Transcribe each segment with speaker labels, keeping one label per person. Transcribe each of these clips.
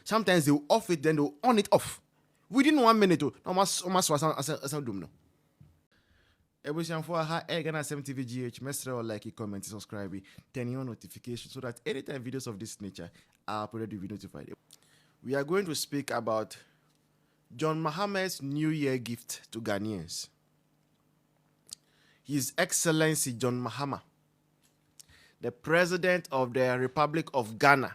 Speaker 1: Sometimes they will off it, then they will on it off. Within 1 minute, almost doom no. Ebusian for ha Ghana 7TVGH, mestre or like, comment, subscribe, turn on notifications so that anytime videos of this nature are uploaded, you'll be notified. We are going to speak about John Mahama's New Year gift to Ghanaians. His Excellency John Mahama, the President of the Republic of Ghana,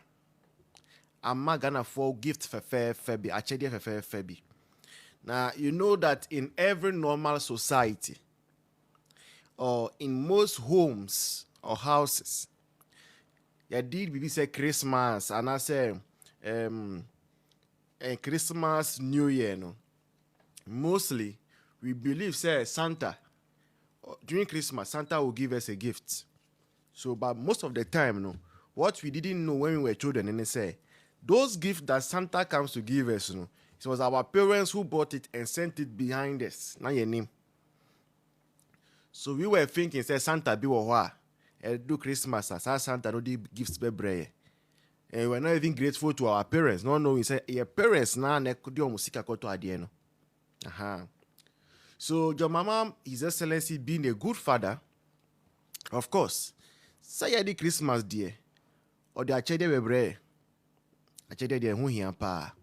Speaker 1: Amma Ghana for gift for Febi, Achede for Febi. Now, you know that in every normal society, or in most homes or houses, you did be say Christmas, and I say Christmas, New Year, no. Mostly, we believe say Santa, during Christmas, Santa will give us a gift. So, but most of the time, no, what we didn't know when we were children, and they say, those gifts that Santa comes to give us, no, it was our parents who bought it and sent it behind us. Now your name. So we were thinking, say Santa be what? Do Christmas as Santa no give gifts be bread. And we're not even grateful to our parents. No, we say your parents now ne kudi omusika koto adie no. Aha. So John Mahama, His Excellency, being a good father, of course, say the Christmas dear, or the achede be bread. Achede de hu hian pa.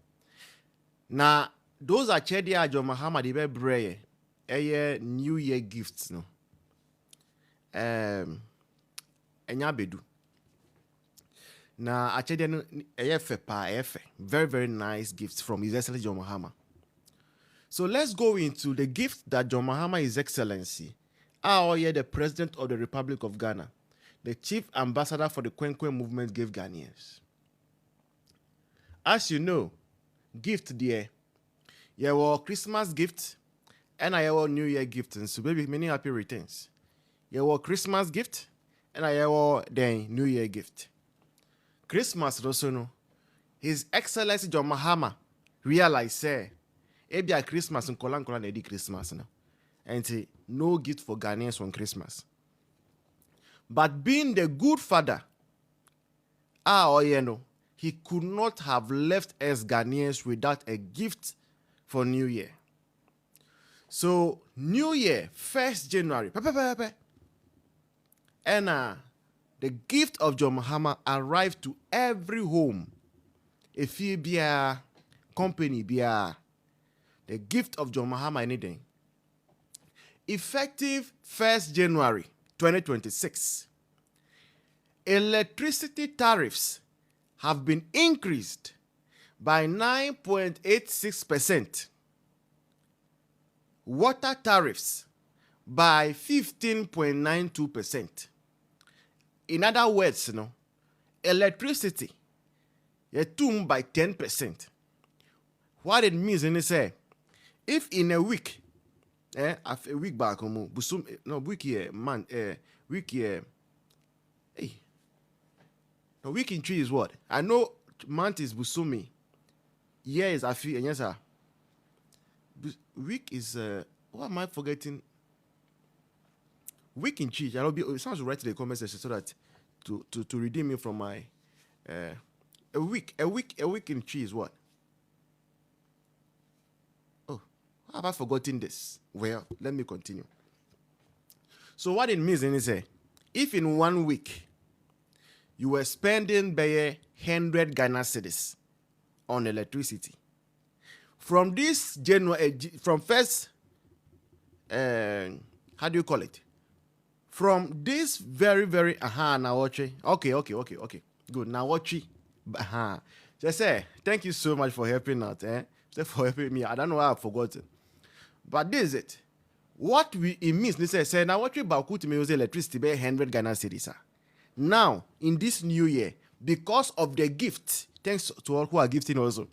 Speaker 1: Na those achede a John Mahama de be bread, New Year gifts no. Enyabedu. Na achede no efe pa efe. Very, very nice gifts from His Excellency John Mahama. So let's go into the gift that John Mahama, His Excellency, the President of the Republic of Ghana, the Chief Ambassador for the Kwenkwen Movement, gave Ghanaians. As you know, gift there, you have Christmas gift, and I have New Year gift, and so baby, many happy returns. You have Christmas gift, and I have the New Year gift. Christmas also no, His Excellency John Mahama realized say, ebia Christmas nkola na di Christmas no, and no gift for Ghanaians on Christmas. But being the good father, he could not have left us Ghanaians without a gift for New Year. So New Year, 1st January, and the gift of John Mahama arrived to every home. If you be a company, be a the gift of John Mahama anything. Effective 1st January 2026, electricity tariffs have been increased by 9.86%. Water tariffs by 15.92%. In other words, electricity by 10%. What it means in say, if in a week, a week back, week here, week here, a week in 3 is what? I know month is Busumi, year is Afi, and yes, sir. Week is, what am I forgetting? Week in 3, I'll be, it sounds right to the comment section so that to redeem me from my, a week in 3 is what? Have I forgotten this? Well, let me continue. So what it means is, if in 1 week you were spending by 100 Ghana cedis on electricity, from this January, from first, how do you call it? From this very, very, now watch. Okay, good. Now watch. Just say, thank you so much for helping out, for helping me. I don't know why I've forgotten. But this is it. What it means, they say, now what we about to use electricity by 100 Ghana cedis. Now, in this new year, because of the gift, thanks to all who are gifting also,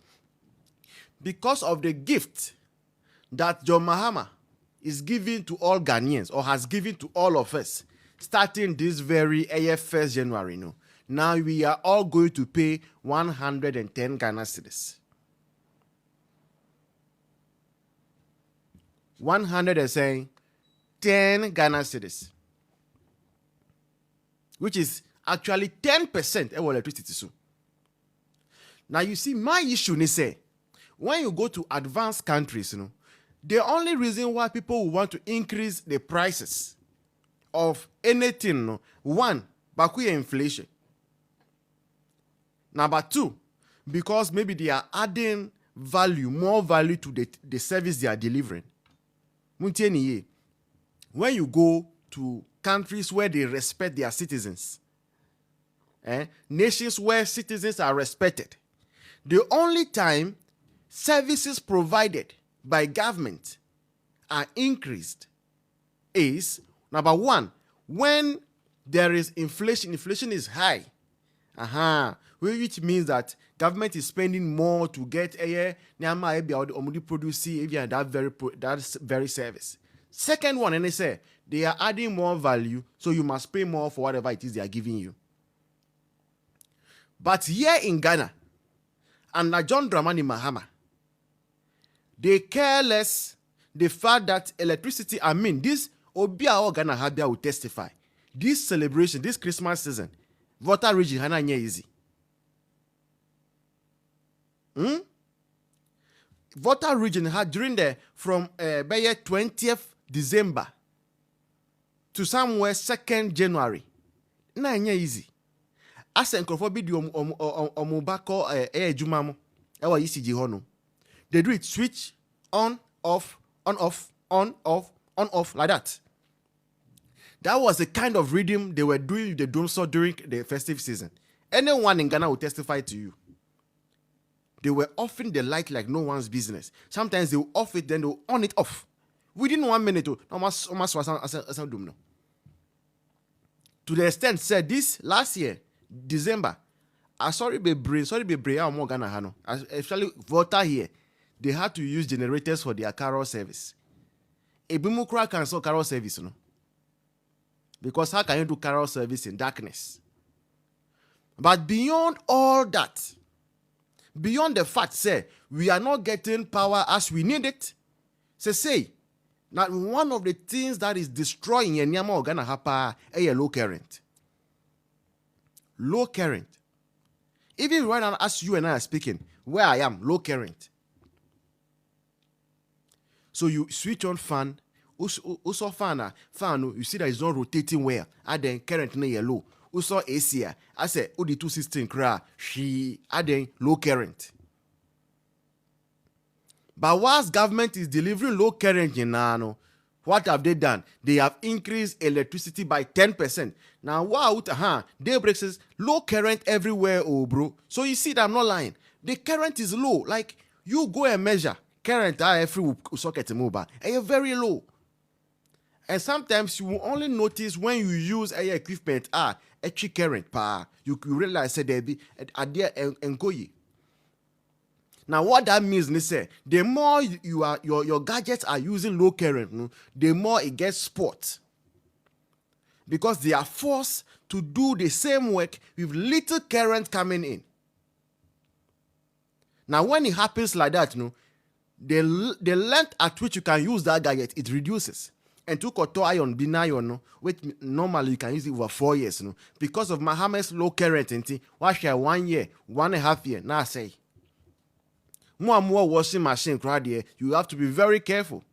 Speaker 1: because of the gift that John Mahama is giving to all Ghanaians, or has given to all of us, starting this very 1st January, now we are all going to pay 110 Ghana cedis. 110 Ghana cedis, which is actually 10% of electricity. So Now you see, my issue is say, when you go to advanced countries, the only reason why people will want to increase the prices of anything, one, bakuya inflation. Number two, because maybe they are adding more value to the service they are delivering. When you go to countries where they respect their citizens, nations where citizens are respected, the only time services provided by government are increased is, number one, when there is inflation. Inflation is high. Which means that government is spending more to get that very service. Second one, and they say they are adding more value, so you must pay more for whatever it is they are giving you. But here in Ghana, and John Dramani Mahama, they care less the fact that electricity, this Obia or Ghana Habia will testify. This celebration, this Christmas season, Volta region hana nye easy. Volta region had during from 20th December to somewhere 2nd January. Na nye easy. Asa nkrofo bi di omubako ejumamo ewa ECG hono. They do it switch on off like that. That was the kind of rhythm they were doing the drum saw during the festive season. Anyone in Ghana will testify to you. They were offing the light like no one's business. Sometimes they will off it, then they will on it off. Within 1 minute, to the extent said this last year, December, sorry be more Ghana hano. Especially Volta here, they had to use generators for their carol service. Ebimukra cancel carol service, because how can you do carol service in darkness? But beyond all that, beyond the fact, say, we are not getting power as we need it, say, now one of the things that is destroying Nyama Ghana hapa is low current. Low current. Even right now, as you and I are speaking, where I am, low current. So you switch on fan, also fan, you see that it's not rotating well, and then current na yellow. Also AC, I say, the 216 cra, she adding low current. But whilst government is delivering low current in Nano, what have they done? They have increased electricity by 10%. Now, wow, Daybreak says low current everywhere, oh bro. So you see that I'm not lying. The current is low. Like, you go and measure current every socket mobile, and you're very low. And sometimes you will only notice when you use a equipment, actually current power. You realize that there be a there and go. Now, what that means is say the more your gadgets are using low current, the more it gets spot. Because they are forced to do the same work with little current coming in. Now, when it happens like that, the length at which you can use that gadget, it reduces. And to koto iron, binayon, which normally you can use it over 4 years, because of Mahama's low current, what share 1 year, 1.5 years, now say. More and more washing machine crowd here, you have to be very careful.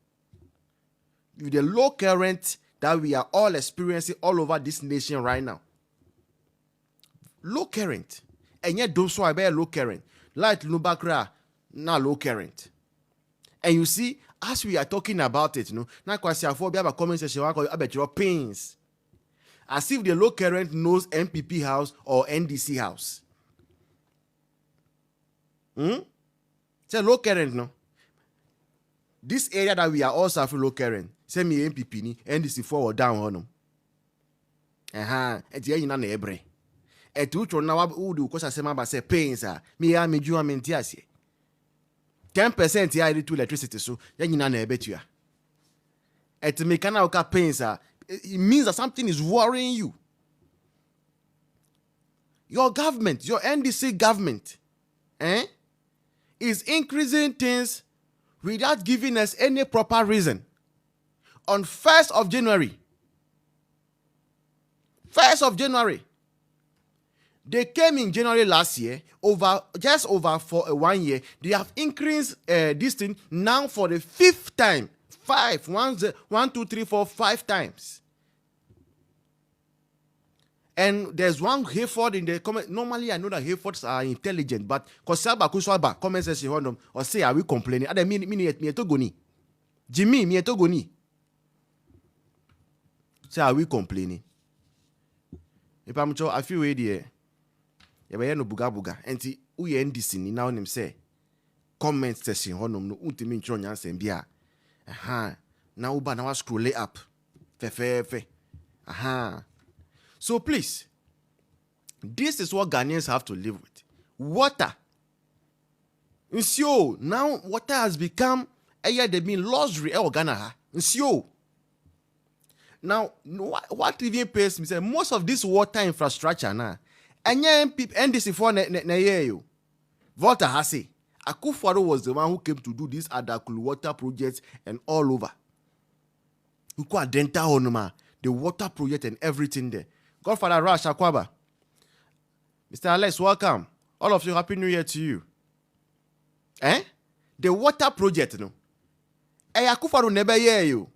Speaker 1: With the low current that we are all experiencing all over this nation right now. Low current. And yet don't so I bear low current. Light Lubakra, now low current. And you see, as we are talking about it, now kwasi afo have a comment section about your pains. As if the low current knows MPP house or NDC house. Say low current, no. This area that we are all suffering low current, say me MPP ni NDC forward down on. Et ye na ebre. Et ucho na udu kosa sema ba say pains me ya meju amenti ase. 10% ya to electricity so ye na ebetua. Et mechanical pains it means that something is worrying you. Your government, your NDC government, is increasing things without giving us any proper reason. On 1st of January, They came in January last year, just over for 1 year. They have increased this thing now for the 5th time. 1, 2, 3, 4, 5 times. And there's one Hayford in the comment. Normally, I know that Hayfords are intelligent, but Kosaba Kuswaba comment section or say, are we complaining? I mean, me to goni. Jimmy, me to goni. Say, are we complaining? If I'm sure, I feel way there. Yeah, no buga. And see, we end this in now him say comment section honum no ultimate intro answer bia. Aha. Now uba now scroll it up. Fe. Aha. So please, this is what Ghanaians have to live with. Water. So now water has become they been luxury or Ghana. So now what even pays me say most of this water infrastructure now. And people NDC for na you. Volta Hase. Akufo-Addo was the one who came to do this Adabraka water projects and all over. Who call Denta Honoma, the water project and everything there. Godfather Rash Akwaba. Mr. Alex, welcome. All of you, Happy New Year to you. The water project, no. Akufo-Addo never hear you.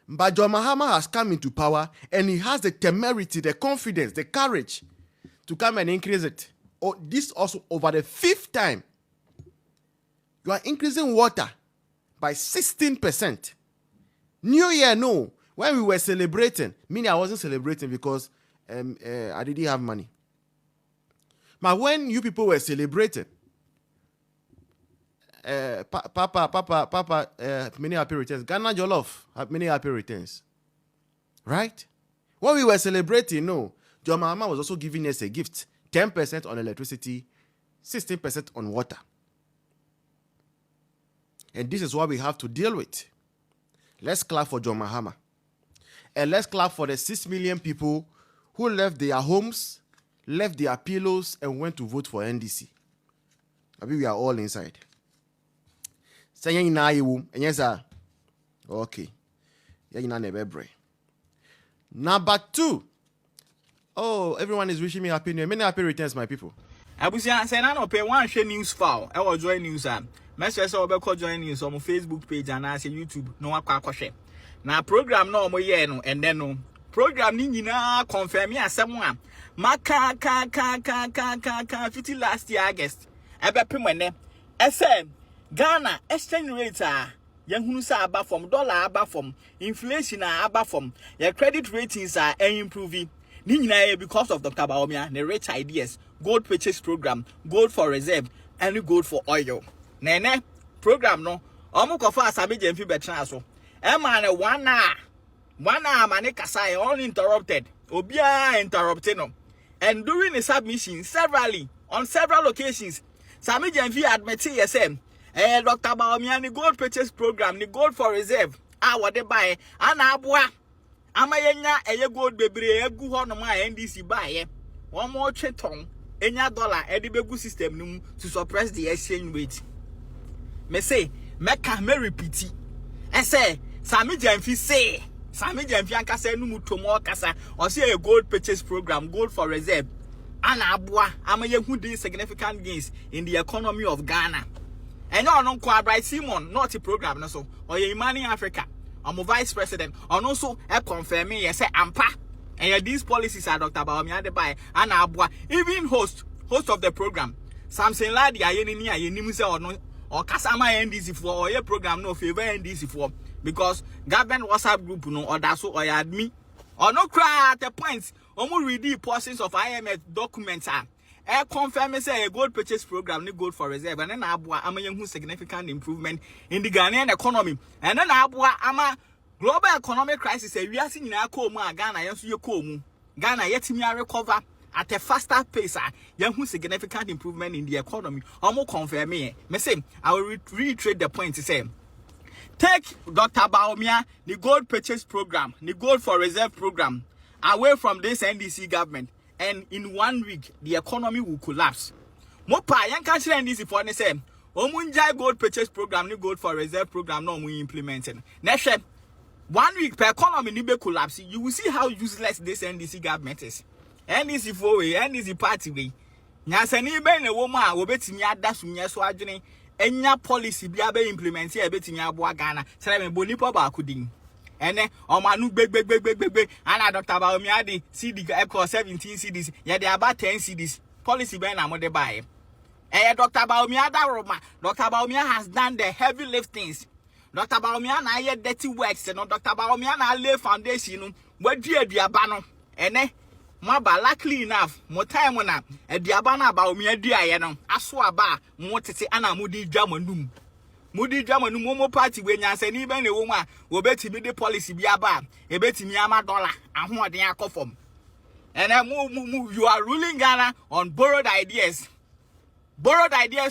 Speaker 1: But John Mahama has come into power and he has the temerity, the confidence, the courage to come and increase it. Oh, this also over the 5th time. You are increasing water by 16%. New Year, no. When we were celebrating, meaning I wasn't celebrating because I didn't have money. But when you people were celebrating, Papa, many happy returns. Ghana Jollof, many happy returns. Right? When we were celebrating, no, John Mahama was also giving us a gift. 10% on electricity, 16% on water. And this is what we have to deal with. Let's clap for John Mahama. And let's clap for the 6 million people who left their homes, left their pillows, and went to vote for NDC. I mean, we are all inside. Okay. Number 2. Oh, everyone is wishing me happy new year. Many happy returns, my people.
Speaker 2: Abusia say na no pay one share news file. I will join news am. Message say obekọ join news on my Facebook page and I say YouTube no akwa akọhwe. Na program no omo ye no and then no program ni nyina confirm asem a maka ka 50 last year August. Ebepem ene. Ese Ghana exchange rate yehunu sa aba from dollar aba from inflation aba from your credit ratings are improving. Because of Dr. Baomia, the rich ideas, gold purchase program, gold for reserve, and gold for oil. Nene program no. Omukofa sabi jemfi betra so. Emane 1 hour. 1 hour mane kasai uninterrupted. Obia interrupted no. And during the submission, on several occasions, Sami jemfi admit yesem. Dr. Baomia the gold purchase program, the gold for reserve. What they buy, ana abua. Amayenya eye gold bebre egu ho no ma NDC buy one more cheton enya dollar edibegu system num to suppress the exchange rate. Me say me repeat. I say Sami Jamfi anka say no mutomo kasa or say a gold purchase program, gold for reserve. Ana abua amayehu dey significant gains in the economy of Ghana. And you don't call Bright Simon not a program no so or ye money Africa. I'm a vice president, and also I confirm me. I say ampa, and these policies are Dr. Baomia de Bay and Abua, even host of the program. Samson Ladi, I any or Kasama NDC for or your program no favor NDC for because government WhatsApp group no or that's what I admit or no cry at the points. Omu read the portions of IMF documents are. I confirm say a gold purchase program, ni gold for reserve, and then Abua amayenhu significant improvement in the Ghanaian economy. And then Abua ama global economic crisis we are seeing na ko mu Ghana yenso ye ko mu. Ghana yetimi recover at a faster pace. Yenhu significant improvement in the economy. Omo confirm me say I will reiterate the point to say take Dr. Baomia the gold purchase program, the gold for reserve program away from this NDC government. And in 1 week, the economy will collapse. Mopa, young country and this for the same. Omunjai gold purchase program, ni gold for reserve program, no we implemented. Next 1 week per economy ni be collapse. You will see how useless this NDC government is. NDC for we NDC party we nyansani be na wo ma wo betimi ada sunye so adwene enya policy bia be implement ya betimi aboa Ghana sere me bonipo ba akudin ene o ma nu gbe ana Dr. Baomi ade CD echo 17 CDs ya de about 10 CDs policy be na mo de buy Dr. Baomi ada Roma Dr. Baomi has done the heavy liftings. Dr. Baomi na ye dirty works no Dr. Baomi na lay foundation no wadu aduaba no ene mo ba luckily enough mo time na aduaba na Baomi aduaye no aso aba mo tete ana mo di dwamanum mo party we nyansani be na wo mu a wo betimi de policy bi aba e betimi ama dollar ahoden akofom ene you are ruling Ghana on borrowed ideas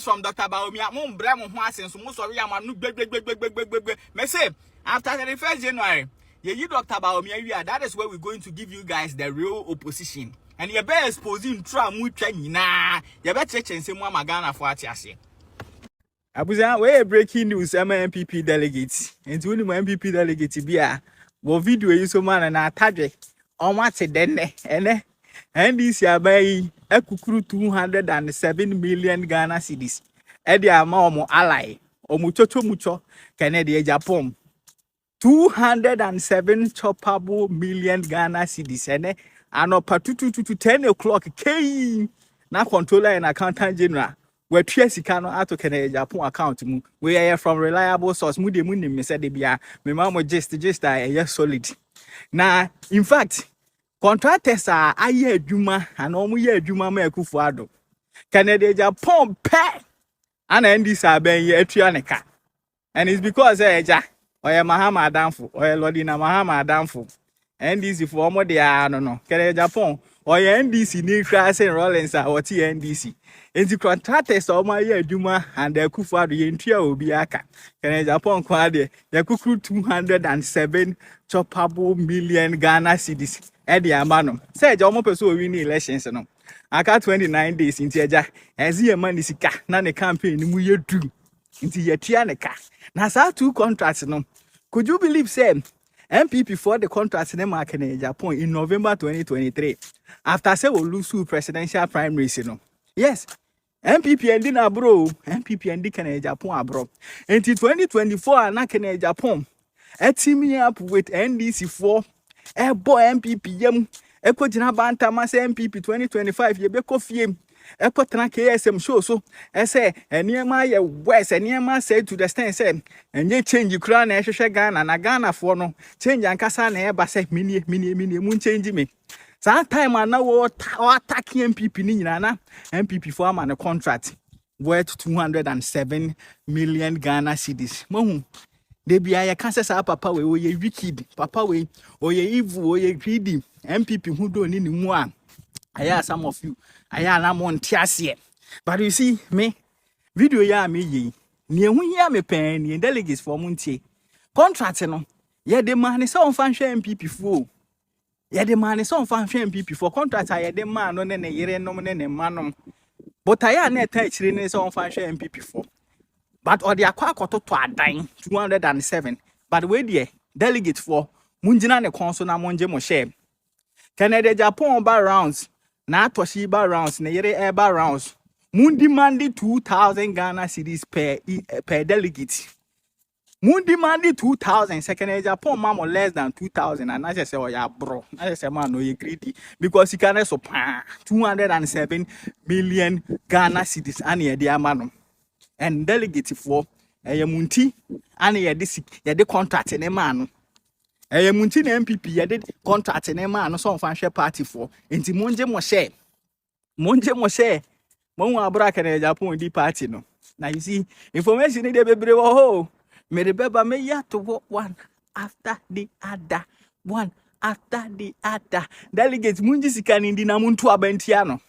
Speaker 2: from Dr. Baomi. Mo bre mo ho asen so mo sorry am no gbe. Me say after the 1st January, you Dr. Baomi that is where we're going to give you guys the real opposition. And you better exposing try mu twa nyina. You better check nsem am Ghana for atiase. Abuza we breaking news MPP delegates. Enti woni mo MPP delegate bia wo video yi so man na atadwe. On what den ene NDC abai ekukuru 207 million Ghana cedis. Edi ama omo ally omu chocho mucho Kennedy Japan 207 choppable million Ghana cedis ene anopa 10 o'clock k na controller and accountant general we twa sika no ato Kennedy Japan account mu we are from reliable source mu de mu nim me said bia me ma mo gist solid na in fact contractors are aye adwuma and omo ye adwuma ma Akufo Addo Kennedy Japan pe ana NDC aben ye atua ne ka and it's because eja oye Mahama adamfo oye Lordina Mahama adamfo NDC for omo de no Kennedy Japan oye NDC ni kra sen Rollins a oti NDC enti contractors omo ye adwuma and Akufo Addo ye ntua obi aka Kennedy Japan kwa de ye kukuru 207 choppable million Ghana cedis Edi amano say je omo person win elections no aka 29 days inti eja ezi ye man sika na ne campaign ni mu yedu inti yetua ne ka na sa two contracts no could you believe say MPP for the contracts ne mark in Japan in November 2023 after say we lose presidential primaries no yes MPP endi na bro MPP endi Kennedy Japan abro inti 2024 na Kennedy Japan teaming up with NDC for Ebo MPP yam eko jina banta ma se MPP 2025 ye be kofie eko tran KSM show so say eniema ye west eniema say to the stand say enye change kura na ehwehwe Ghana na Ghana for no change ankasa na e ba say mini mu change me sa time na wo attack MPP ni nyina na MPP for am na contract worth 207 million Ghana cedis mohu Debi ya kanse sa papa we oye wicked papa we oye evil oye greedy MPP who do ni mu a aya some of you aya na mo ntiase but you see me video ya me yi ni ehu ya me pen ni delegates for mo ntie contract no ye de man se on fan hwe MPP fo ye de man se on fan hwe MPP for contract ye de man no ne yere nom ne manom but aya na eta chire ne se on fan hwe MPP for but or the akwakoto to adan 207 but we there delegate for munjina ne konso na monje mo share Kennedy Japan ba rounds na atoshi ba rounds na yere ba rounds mun demand 2,000 Ghana cedis per delegate mun demand 2,000 Kennedy Japan mamo less than 2,000 and I just say oh ya bro I just say man no you greedy because he can so 207 million Ghana cedis and ye dia mano and delegate for munti and ye de contract ne man munti na MPP ye de contract ne man so on share party for enti monje mo share mo Adabraka na Japan di party no now you see information dey bebre wo ho me de beba me ya to one after the other delegate munji sika ndi na muntu abantia no